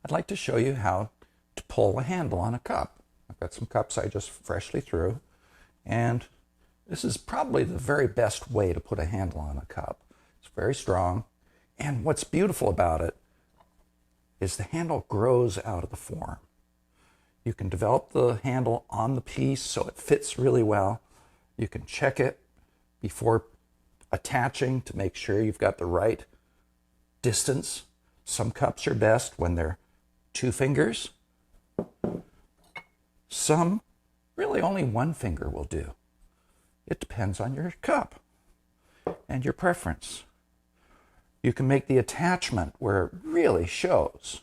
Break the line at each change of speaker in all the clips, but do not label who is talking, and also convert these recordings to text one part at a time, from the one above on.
I'd like to show you how to pull a handle on a cup. I've got some cups I just freshly threw, and this is probably the very best way to put a handle on a cup. It's very strong, and what's beautiful about it is the handle grows out of the form. You can develop the handle on the piece so it fits really well. You can check it before attaching to make sure you've got the right distance. Some cups are best when they're 2 fingers. Some, really only 1 finger will do. It depends on your cup and your preference. You can make the attachment where it really shows,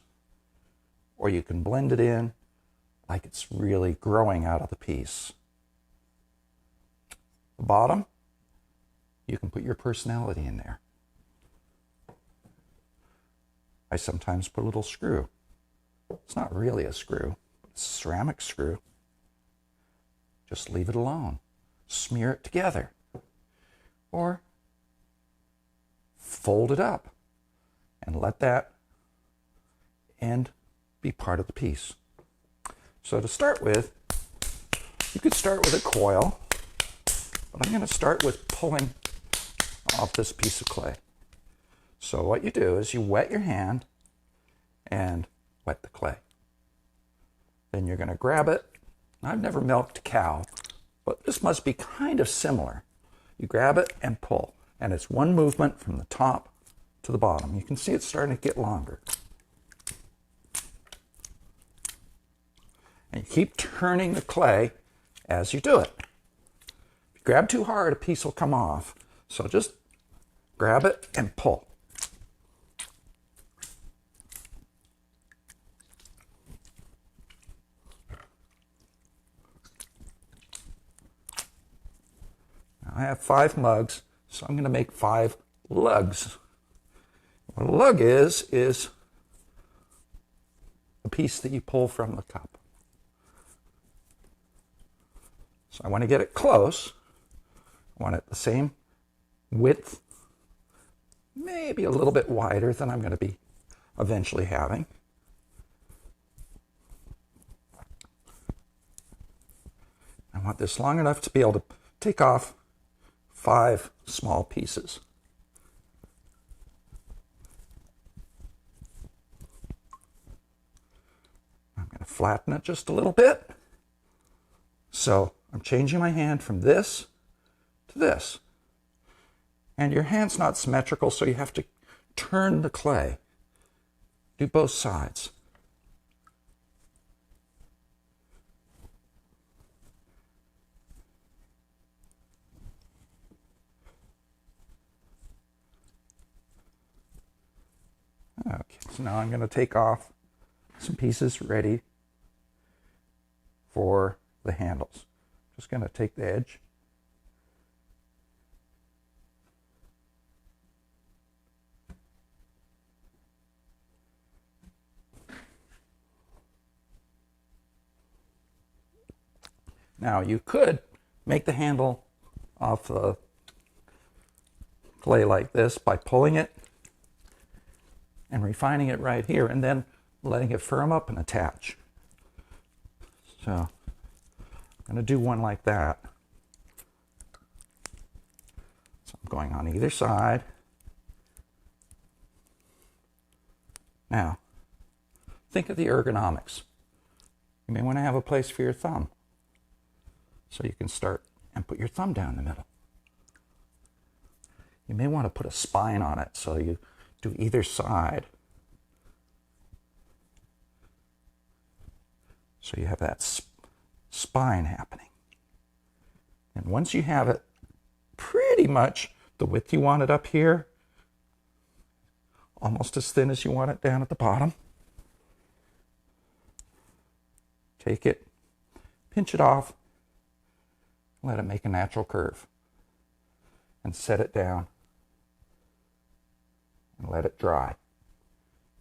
or you can blend it in like it's really growing out of the piece. The bottom, you can put your personality in there. I sometimes put a little screw. It's not really a screw, it's a ceramic screw. Just leave it alone. Smear it together. Or fold it up and let that end be part of the piece. So to start with, you could start with a coil, but I'm going to start with pulling off this piece of clay. So what you do is you wet your hand and wet the clay. Then you're going to grab it. I've never milked a cow, but this must be kind of similar. You grab it and pull, and it's one movement from the top to the bottom. You can see it's starting to get longer. And you keep turning the clay as you do it. If you grab too hard, a piece will come off. So just grab it and pull. Now I have 5 mugs, so I'm going to make 5 lugs. What a lug is a piece that you pull from the cup. So I want to get it close. I want it the same width, maybe a little bit wider than I'm going to be eventually having. I want this long enough to be able to take off 5 small pieces. I'm going to flatten it just a little bit. So I'm changing my hand from this to this. And your hand's not symmetrical, so you have to turn the clay. Do both sides. Okay, so now I'm going to take off some pieces ready for the handles. Just going to take the edge. Now you could make the handle off the clay like this by pulling it and refining it right here and then letting it firm up and attach. So I'm going to do one like that. So I'm going on either side. Now, think of the ergonomics. You may want to have a place for your thumb. So you can start and put your thumb down the middle. You may want to put a spine on it, so you do either side. So you have that spine happening. And once you have it pretty much the width you want it up here, almost as thin as you want it down at the bottom, take it, pinch it off, let it make a natural curve, and set it down and let it dry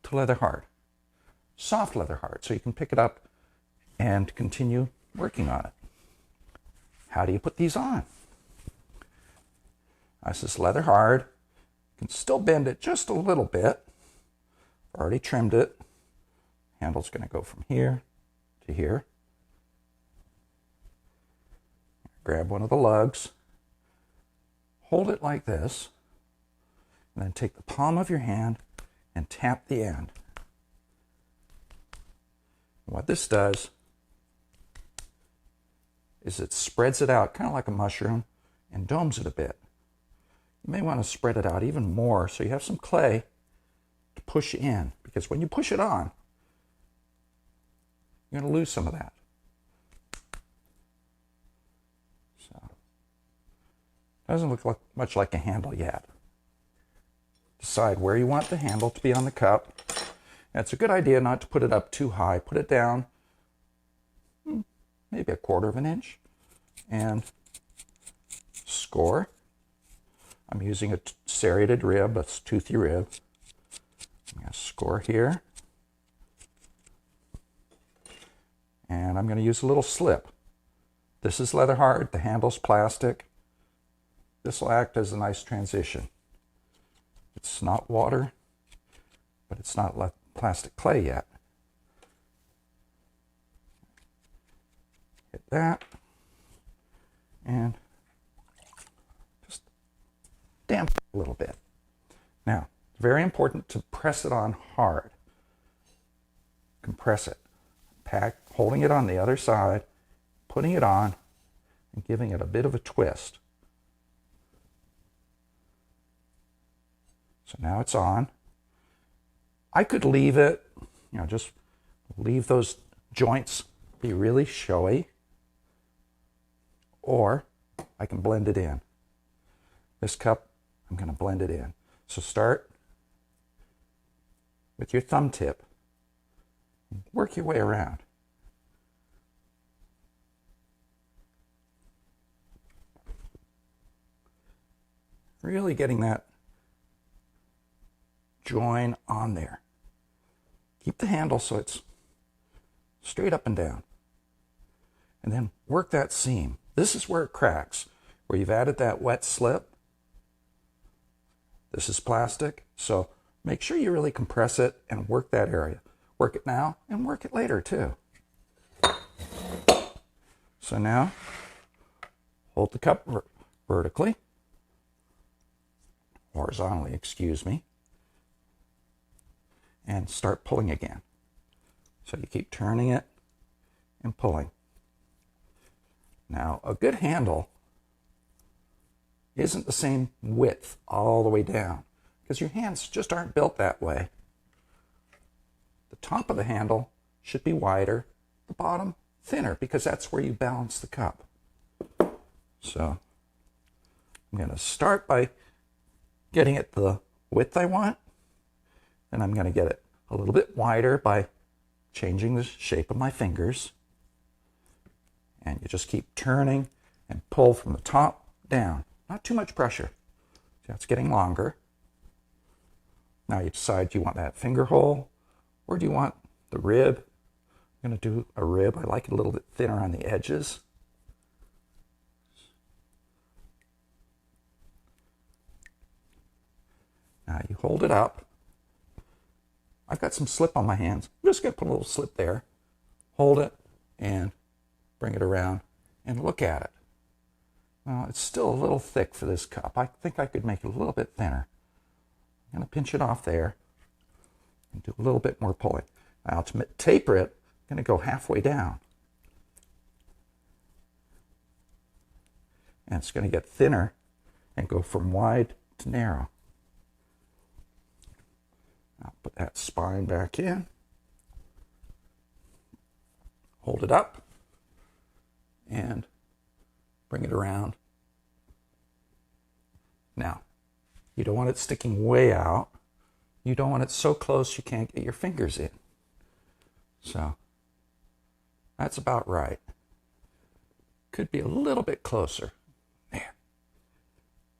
to leather hard, soft leather hard, so you can pick it up and continue working on it. How do you put these on? This is leather hard. You can still bend it just a little bit. Already trimmed it. Handle's going to go from here to here. Grab one of the lugs, hold it like this, and then take the palm of your hand and tap the end. What this does is it spreads it out kind of like a mushroom and domes it a bit. You may want to spread it out even more so you have some clay to push in, because when you push it on, you're going to lose some of that. So, doesn't look much like a handle yet. Decide where you want the handle to be on the cup. And it's a good idea not to put it up too high. Put it down maybe 1/4 inch and score. I'm using a serrated rib, a toothy rib. I'm going to score here. And I'm going to use a little slip. This is leather hard, the handle's plastic. This will act as a nice transition. It's not water, but it's not plastic clay yet. Hit that, and just dampen it a little bit. Now, it's very important to press it on hard. Compress it. Holding it on the other side, putting it on, and giving it a bit of a twist. So now it's on. I could leave it, just leave those joints be really showy, or I can blend it in. This cup, I'm going to blend it in. So start with your thumb tip. Work your way around. Really getting that join on there. Keep the handle so it's straight up and down. And then work that seam. This is where it cracks, where you've added that wet slip. This is plastic, so make sure you really compress it and work that area. Work it now and work it later too. So now, hold the cup vertically, horizontally, excuse me, and start pulling again. So you keep turning it and pulling. Now, a good handle isn't the same width all the way down, because your hands just aren't built that way. The top of the handle should be wider, the bottom thinner, because that's where you balance the cup. So I'm going to start by getting it the width I want, and I'm going to get it a little bit wider by changing the shape of my fingers. And you just keep turning and pull from the top down. Not too much pressure. See how it's getting longer. Now you decide, do you want that finger hole or do you want the rib? I'm going to do a rib. I like it a little bit thinner on the edges. Now you hold it up. I've got some slip on my hands. I'm just going to put a little slip there. Hold it and bring it around and look at it. Well, it's still a little thick for this cup. I think I could make it a little bit thinner. I'm going to pinch it off there and do a little bit more pulling. Now to taper it, I'm going to go halfway down. And it's going to get thinner and go from wide to narrow. I'll put that spine back in. Hold it up and bring it around. Now, you don't want it sticking way out. You don't want it so close you can't get your fingers in. So that's about right. Could be a little bit closer. There.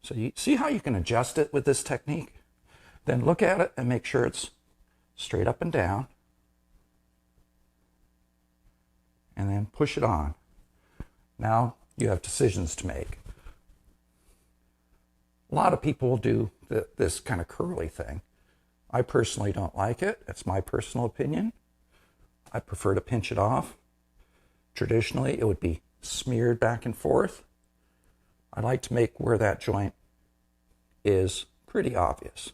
So you see how you can adjust it with this technique? Then look at it and make sure it's straight up and down. And then push it on. Now you have decisions to make. A lot of people will do this kind of curly thing. I personally don't like it. It's my personal opinion. I prefer to pinch it off. Traditionally, it would be smeared back and forth. I like to make where that joint is pretty obvious.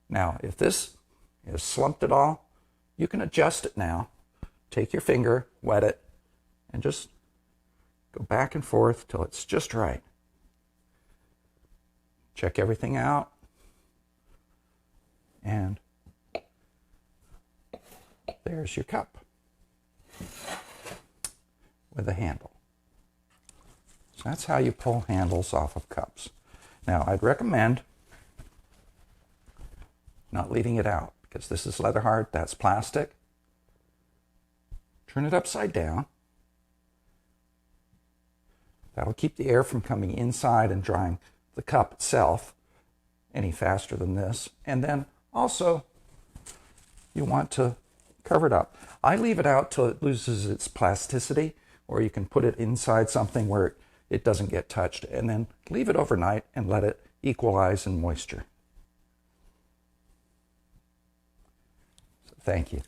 Now, if this is slumped at all, you can adjust it now. Take your finger, wet it, and just go back and forth till it's just right. Check everything out. And there's your cup with a handle. So that's how you pull handles off of cups. Now, I'd recommend not leaving it out because this is leather hard, that's plastic. Turn it upside down. That'll keep the air from coming inside and drying the cup itself any faster than this. And then also, you want to cover it up. I leave it out till it loses its plasticity, or you can put it inside something where it doesn't get touched, and then leave it overnight and let it equalize in moisture. So, thank you.